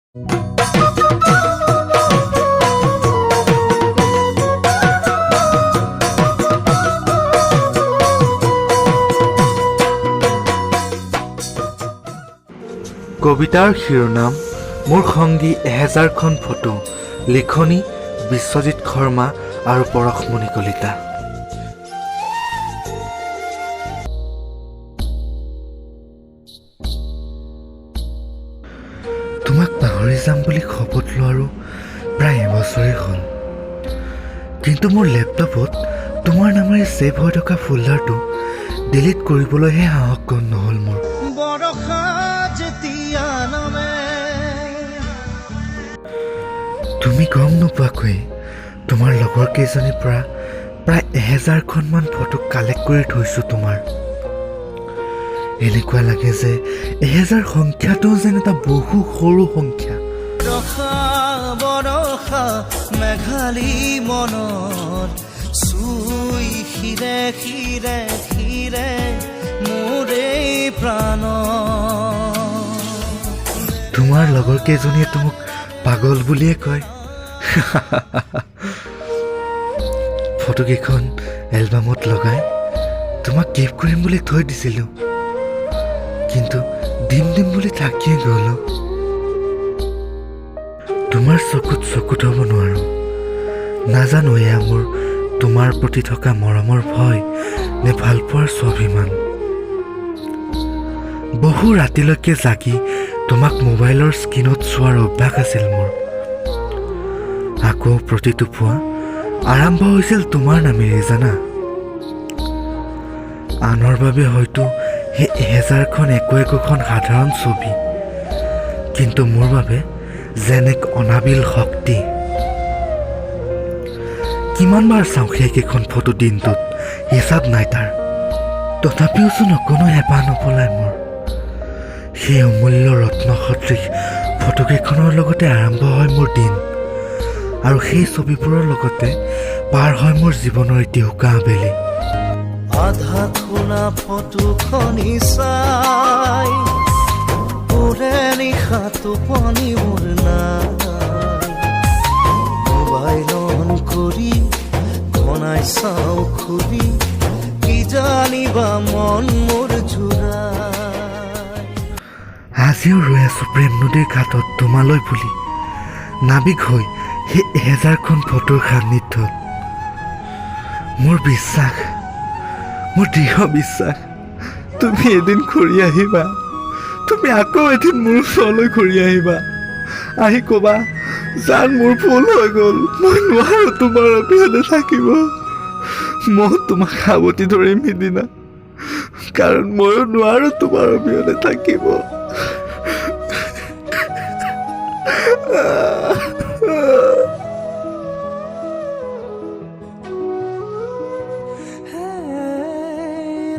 কবিতাৰ শিৰোনাম মোৰ সংগী 1000খন ফটো, লিখনি বিশ্বজিৎ শৰ্মা আৰু পৰশমণি কলিতা। তোমাক পাহৰি যাম বুলি শপত লোৱাৰো প্ৰায় এবছৰেই হ'ল, কিন্তু মোৰ লেপটপত তোমাৰ নামেৰে ছেভ হৈ থকা ফোল্ডাৰটো ডিলিট কৰিবলৈহে সাহস কম নহ'ল মোৰ। তুমি গম নোপোৱাকৈ তোমাৰ লগৰ কেইজনীৰ পৰা প্ৰায় 1000খনমান ফটো কালেক্ট কৰি থৈছোঁ তোমাৰ। এনেকুৱা লাগে যে 1000 সংখ্যাটো যেন এটা বহু সৰু সংখ্যা। মেঘালী মনত চুই শিৰে শিৰে শিৰে মোৰে প্ৰাণ। তোমাৰ লগৰ কেইজনীয়ে মোক পাগল বুলিয়ে কয়। ফটোকেইখন এলবামত লগাই তোমাক গিফ্ট কৰিম বুলি থৈ দিছিলোঁ, কিন্তু দিম বুলি থাকিয়ে গ'লো। তোমাৰ চকুত হ'ব নোৱাৰো। নাজানো এয়া মোৰ তোমাৰ প্ৰতি থকা মৰমৰ ভয় নে ভালপোৱাৰ স্বাভিমান। বহু ৰাতিলৈকে জাগি তোমাক মোবাইলৰ স্ক্ৰীণত চোৱাৰ অভ্যাস আছিল মোৰ। আকৌ প্ৰতিটো পুৱা আৰম্ভ হৈছিল তোমাৰ নামেৰে জানা। আনৰ বাবে হয়তো সেই 1000খন একোখন সাধাৰণ ছবি, কিন্তু মোৰ বাবে যেন এক অনাবিল শক্তি। কিমানবাৰ চাওঁ সেইকেইখন ফটো দিনটোত, হিচাপ নাই তাৰ। তথাপিওচোন অকণো হেঁপাহ নপলায় মোৰ। সেই অমূল্য ৰত্ন সদৃশ ফটোকেইখনৰ লগতে আৰম্ভ হয় মোৰ দিন, আৰু সেই ছবিবোৰৰ লগতে পাৰ হয় মোৰ জীৱনৰ এটি উকা আবেলি। আধা খুনা ফটোখনি চাই ওৰে নিশা টোপনি মোৰ নাই। মোবাইল অন কৰি ঘনাই চাওঁ খুলি, কি জানিবা মন মোৰ জোৰাই। আজিও ৰৈ আছো প্ৰেম নদীৰ ঘাটত তোমালৈ বুলি, নাবিক হৈ সেই 1000খন ফটোৰ সান্নিধ্যত। মোৰ বিশ্বাস, মোৰ দৃঢ় বিশ্বাস, তুমি এদিন ঘূৰি আহিবা। তুমি আকৌ এদিন মোৰ ওচৰলৈ ঘূৰি আহিবা, আহি ক'বা জান মোৰ ভুল হৈ গ'ল, মই নোৱাৰো তোমাৰ অবিহনে থাকিব। মই তোমাক সাৱটি ধৰিম সিদিনা, কাৰণ ময়ো নোৱাৰো তোমাৰ অবিহনে থাকিব।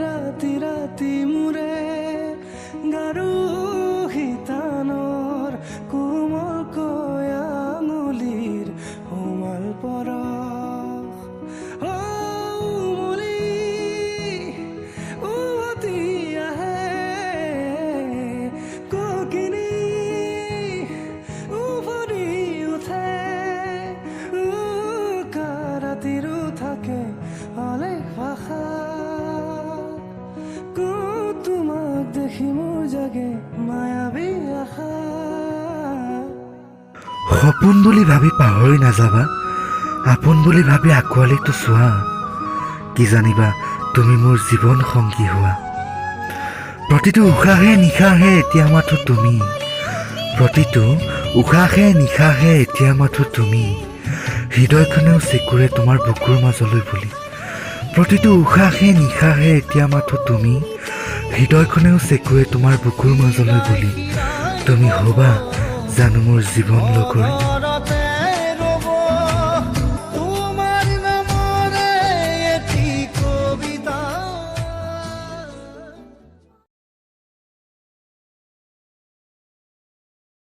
ৰাতি ৰাতি মোৰে গাৰু শীতানৰ কোমল কয়াঙুলিৰ কোমল পৰশ উমলি উভতি আহে ককিনী উভৰি উঠে ৰাতিৰো থাকে অলেখ ভাষা। তোমাক দেখি মোৰ জাগে মায়াবী আশা। সপোন বুলি ভাবি পাহৰি নাযাবা, আপোন বুলি ভাবি আঁকোৱালিটো চোৱা। কি জানিবা তুমি মোৰ জীৱন সংগী হোৱা। প্ৰতিটো উশাহে নিশাহে এতিয়া মাথো তুমি, প্ৰতিটো উশাহে নিশাহে এতিয়া মাথো তুমি। হৃদয়খনেও চেকুৰে তোমাৰ বুকুৰ মাজলৈ বুলি, প্ৰতিটো উশাহে নিশাহে এতিয়া মাথো তুমি। হৃদয়খনেও চেকুৰে তোমাৰ বুকুৰ মাজলৈ বুলি, তুমি হ'বা জানো মোৰ জীৱন লগৰী।